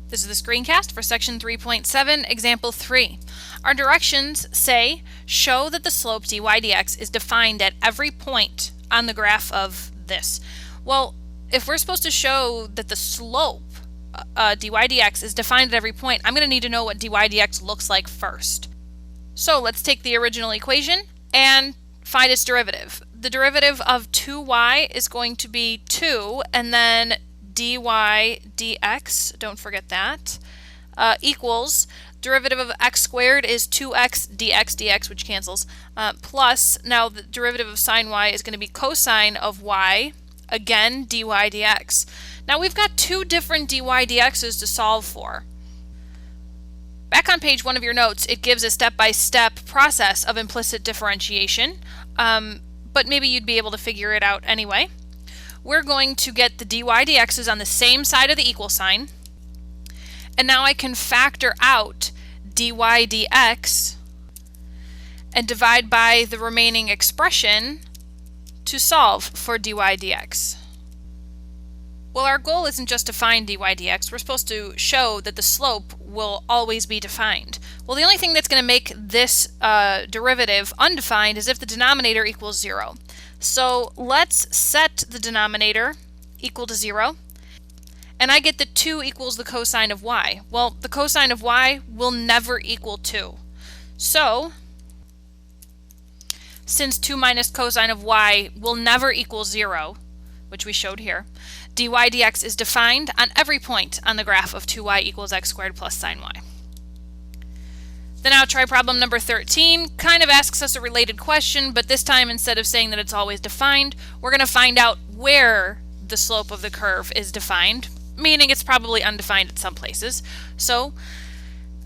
This is the screencast for section 3.7, example 3. Our directions say, show that the slope dy dx is defined at every point on the graph of this. Well, if we're supposed to show that the slope dy dx is defined at every point, I'm going to need to know what dy dx looks like first. So let's take the original equation and find its derivative. The derivative of 2y is going to be 2, and then dy dx, don't forget that, equals derivative of x squared is 2x dx dx, which cancels, plus now the derivative of sine y is going to be cosine of y, again dy dx. Now we've got two different dy dx's to solve for. Back on page 1 of your notes, it gives a step-by-step process of implicit differentiation, but maybe you'd be able to figure it out anyway. We're going to get the dy dx's on the same side of the equal sign, and now I can factor out dy dx and divide by the remaining expression to solve for dy dx. Well, our goal isn't just to find dy dx, we're supposed to show that the slope will always be defined. Well, the only thing that's going to make this derivative undefined is if the denominator equals 0. So let's set the denominator equal to 0, and I get that 2 equals the cosine of y. Well, the cosine of y will never equal 2. So, since 2 minus cosine of y will never equal 0, which we showed here, dy dx is defined on every point on the graph of 2y equals x squared plus sine y. Then now try problem number 13. Kind of asks us a related question, but this time instead of saying that it's always defined, we're going to find out where the slope of the curve is defined, meaning it's probably undefined at some places. So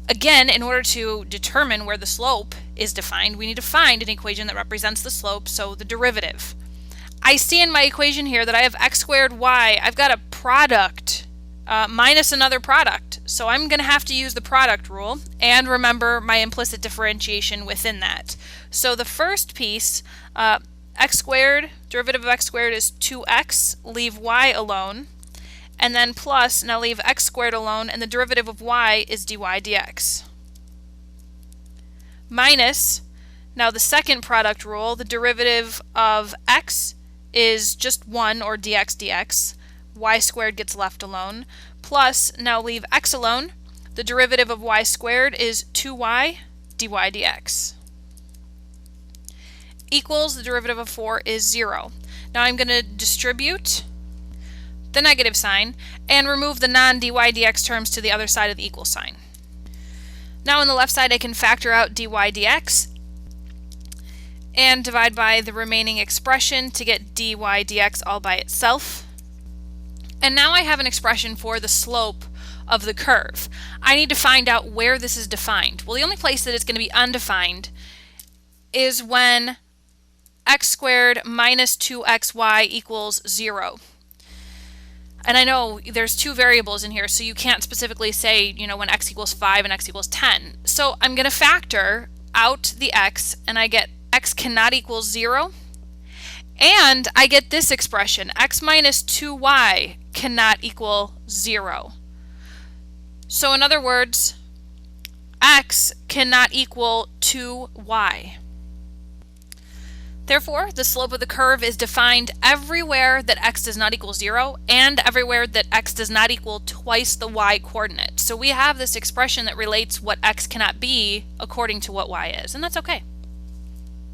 again, in order to determine where the slope is defined, we need to find an equation that represents the slope, so the derivative. I see in my equation here that I have x squared y. I've got a product minus another product. So I'm going to have to use the product rule and remember my implicit differentiation within that. So the first piece, x squared, derivative of x squared is 2x, leave y alone, and then plus, now leave x squared alone, and the derivative of y is dy dx. Minus, now the second product rule, the derivative of x is just 1, or dx dx, y squared gets left alone, plus, now leave x alone, the derivative of y squared is 2y dy dx, equals the derivative of 4 is 0. Now I'm going to distribute the negative sign and remove the non-dy dx terms to the other side of the equal sign. Now on the left side I can factor out dy dx and divide by the remaining expression to get dy dx all by itself. And now I have an expression for the slope of the curve. I need to find out where this is defined. Well, the only place that it's going to be undefined is when x squared minus 2xy equals 0. And I know there's two variables in here, so you can't specifically say, you know, when x equals 5 and x equals 10. So I'm going to factor out the x, and I get x cannot equal 0. And I get this expression, x minus 2y cannot equal 0. So in other words, x cannot equal 2y. Therefore, the slope of the curve is defined everywhere that x does not equal 0 and everywhere that x does not equal twice the y coordinate. So we have this expression that relates what x cannot be according to what y is, and that's okay.